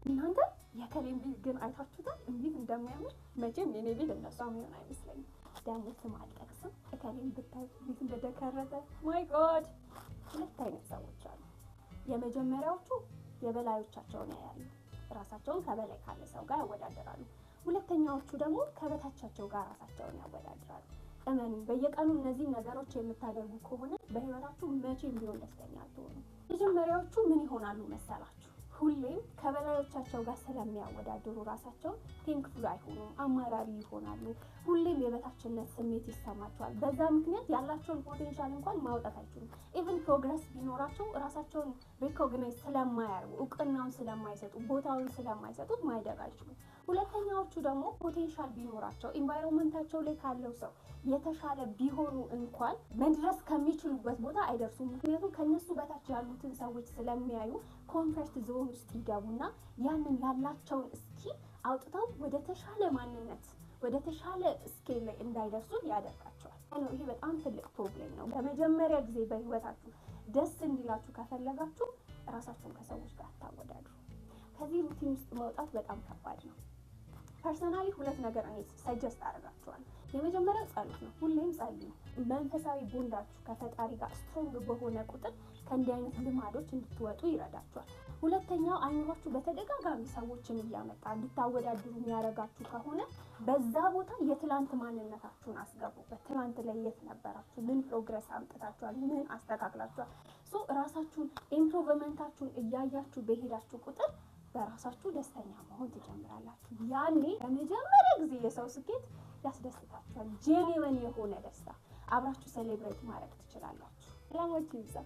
እናንተ የከሌን ቤት ግን አይታችሁታል እንዴት እንደሚያምር? መቼም የኔ ቤት እንደሷ የሚሆን አይመስለኝም። ደግሞ ስም አልጠቅስም። ከሌን ብታዩት እንዴት እንደተከረተ ማይ ጎድ። ሁለት አይነት ሰዎች አሉ። የመጀመሪያዎቹ የበላዮቻቸውን ያያሉ፣ ራሳቸውን ከበላይ ካለ ሰው ጋር ያወዳደራሉ። ሁለተኛዎቹ ደግሞ ከበታቻቸው ጋር ራሳቸውን ያወዳድራሉ። እመኑ፣ በየቀኑ እነዚህ ነገሮች የምታደርጉ ከሆነ በህይወታችሁ መቼም ቢሆን ደስተኛ አትሆኑ። መጀመሪያዎቹ ምን ይሆናሉ መሰላችሁ? ሁሌም ከበላዮቻቸው ጋር ስለሚያወዳድሩ ራሳቸውን ቴንክፉል አይሆኑም፣ አማራሪ ይሆናሉ። ሁሌም የበታችነት ስሜት ይሰማቸዋል። በዛ ምክንያት ያላቸውን ፖቴንሻል እንኳን ማውጣት አይችሉም። ኢቭን ፕሮግረስ ቢኖራቸው ራሳቸውን ሪኮግናይዝ ስለማያርጉ፣ እውቅናውን ስለማይሰጡ፣ ቦታውን ስለማይሰጡት ማይደግ አይችሉም። ሁለተኛዎቹ ደግሞ ፖቴንሻል ቢኖራቸው ኢንቫይሮንመንታቸው ላይ ካለው ሰው የተሻለ ቢሆኑ እንኳን መድረስ ከሚችሉበት ቦታ አይደርሱም። ምክንያቱም ከነሱ በታች ያሉትን ሰዎች ስለሚያዩ ኮንፈርት ዞን ውስጥ ይገቡና ያንን ያላቸውን ስኪል አውጥተው ወደ ተሻለ ማንነት ወደ ተሻለ ስኬል ላይ እንዳይደርሱ ያደርጋቸዋል። ይሄ በጣም ትልቅ ፕሮብሌም ነው። በመጀመሪያ ጊዜ በህይወታችሁ ደስ እንዲላችሁ ከፈለጋችሁ ራሳችሁን ከሰዎች ጋር አታወዳድሩ። ከዚህ ሩቲን ውስጥ መውጣት በጣም ከባድ ነው። ፐርሰናሊ ሁለት ነገር እኔ ሰጀስት አደርጋችኋለሁ። የመጀመሪያው ጸሎት ነው። ሁሌም ጸልዩ። መንፈሳዊ ቦንዳችሁ ከፈጣሪ ጋር ስትሮንግ በሆነ ቁጥር ከእንዲህ አይነት ልማዶች እንድትወጡ ይረዳችኋል። ሁለተኛው አይምሯችሁ በተደጋጋሚ ሰዎችን እያመጣ እንድታወዳድሩ የሚያደርጋችሁ ከሆነ በዛ ቦታ የትላንት ማንነታችሁን አስገቡበት። ትላንት ላይ የት ነበራችሁ? ምን ፕሮግረስ አምጥታችኋል? ምን አስተካክላችኋል? ራሳችሁን ኢምፕሩቭመንታችሁን እያያችሁ በሄዳችሁ ቁጥር በራሳችሁ ደስተኛ መሆን ትጀምራላችሁ። ያኔ ለመጀመሪያ ጊዜ የሰው ስኬት ያስደስታችኋል። ጄኒወን የሆነ ደስታ አብራችሁ ሴሌብሬት ማድረግ ትችላላችሁ። ሰላማችሁ ይብዛ።